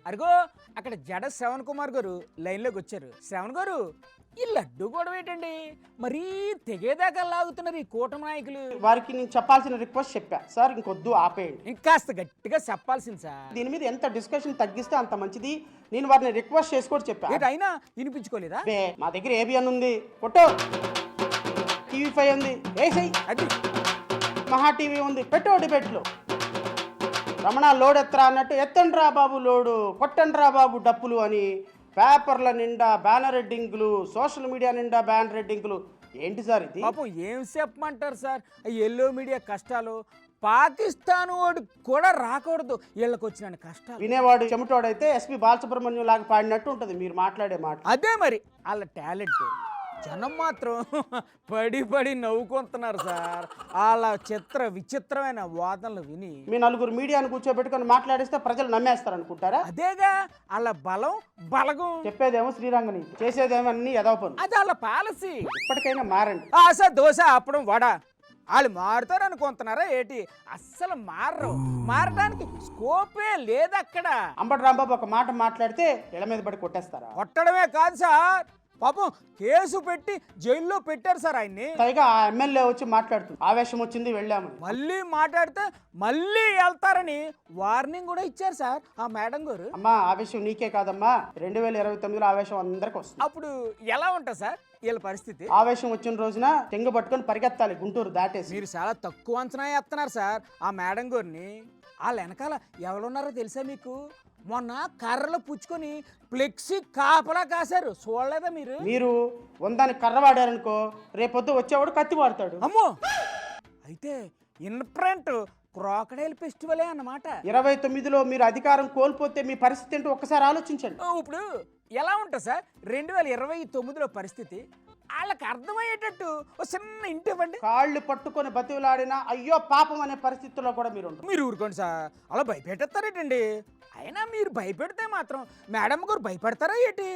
అరుగో అక్కడ జడ శ్రవణ్ కుమార్ గారు లైన్లోకి వచ్చారు. శ్రవణ్ గారు, ఈ లడ్డు గొడవ ఏంటండి మరీ తెగేదాకా లాగుతున్నారు ఈ కూటమి నాయకులు? వారికి నేను చెప్పాల్సిన రిక్వెస్ట్ చెప్పా సార్, ఇంకొద్దు ఆపేయండి. ఇంకాస్త గట్టిగా చెప్పాల్సింది సార్. దీని మీద ఎంత డిస్కషన్ తగ్గిస్తే అంత మంచిది. నేను వారిని రిక్వెస్ట్ చేసి కూడా చెప్పా. అయినా వినిపించుకోలేదా? మా దగ్గర ఏబిఎన్ ఉంది, ఫోటో TV5 ఉంది, వేసేయ్. అది మహా టీవీ ఉంది, పెట్టో డిబేట్లు. రమణ లోడ్ ఎత్తరా అన్నట్టు ఎత్తండి రా బాబు లోడు, కొట్టండి రా బాబు డప్పులు అని పేపర్ల నిండా బ్యానర్ హెడ్డింగ్లు, సోషల్ మీడియా నిండా బ్యానర్ హెడ్డింగ్లు. ఏంటి సార్ ఇది? పాపం ఏం చెప్పమంటారు సార్, ఎల్లో మీడియా కష్టాలు. పాకిస్తాన్ వాడు కూడా రాకూడదు వీళ్ళకి వచ్చిన కష్టాలు. వినేవాడు చెమటోడైతే ఎస్పి బాలసుబ్రహ్మణ్యం లాగా పాడినట్టు ఉంటుంది మీరు మాట్లాడే మాట. అదే మరి వాళ్ళ టాలెంట్. జనం మాత్రం పడి పడి నవ్వుకుంటున్నారు సార్ వాళ్ళ విచిత్రమైన వాదనలు విని. మీ నలుగురు మీడియాను కూర్చోబెట్టుకొని మాట్లాడిస్తే ప్రజలు నమ్మేస్తారు అనుకుంటారా? అదేగా వాళ్ళ బలగం. చెప్పేదేమో శ్రీరంగని, చేసేదేమో అన్ని ఎదవ పనులు. అది వాళ్ళ పాలసీ. ఇప్పటికైనా మారండి. ఆశ దోశ అప్పడం వడ వాళ్ళు మారుతారు అనుకుంటున్నారా ఏంటి? అస్సలు మారడానికి స్కోపే లేదక్కడ. అంబటి రాంబాబు ఒక మాట మాట్లాడితే ఇళ్ళ మీద పడి కొట్టేస్తారా? కొట్టడమే కాదు సార్, పాపం కేసు పెట్టి జైల్లో పెట్టారు సార్ ఆయన్ని. పైగా ఆ ఎమ్మెల్యే వచ్చి మాట్లాడుతుంది, ఆవేశం వచ్చింది వెళ్ళామని. మళ్ళీ మాట్లాడితే మళ్ళీ వెళ్తారని వార్నింగ్ కూడా ఇచ్చారు సార్ ఆ మేడం గారు. అమ్మా ఆవేశం నీకే కాదమ్మా, 2029లో ఆవేశం అందరికి వస్తుంది. అప్పుడు ఎలా ఉంటుంది సార్ వీళ్ళ పరిస్థితి? ఆవేశం వచ్చిన రోజున తెంగ పట్టుకొని పరిగెత్తాలి గుంటూరు దాటేసి. మీరు చాలా తక్కువ అంచనా వేస్తున్నారు సార్ ఆ మేడం గారిని. వాళ్ళ వెనకాల ఎవరున్నారో తెలుసా మీకు? మొన్న కర్రలు పుచ్చుకొని ఫ్లెక్సీ కాపలా కాశారు, చూడలేదా మీరు? మీరు వందానికి కర్ర వాడారనుకో, రేపొద్దు వచ్చేవాడు కత్తి వాడతాడు. అమ్మో, అయితే ఇన్ఫ్రంట్ క్రాకడైల్ ఫెస్టివలే అన్నమాట. 29లో మీరు అధికారం కోల్పోతే మీ పరిస్థితి ఏంటో ఒక్కసారి ఆలోచించండి. ఇప్పుడు ఎలా ఉంటుంది సార్ 2029లో పరిస్థితి? వాళ్ళకి అర్థమయ్యేటట్టు ఒక చిన్న ఇంటి ఇవ్వండి. కాళ్ళు పట్టుకొని బతిలాడినా అయ్యో పాపం అనే పరిస్థితుల్లో కూడా మీరు ఊరుకోండి సార్, అలా భయపెట్టేస్తారేటండి? అయినా మీరు భయపెడితే మాత్రం మేడం గారు భయపడతారా ఏంటి?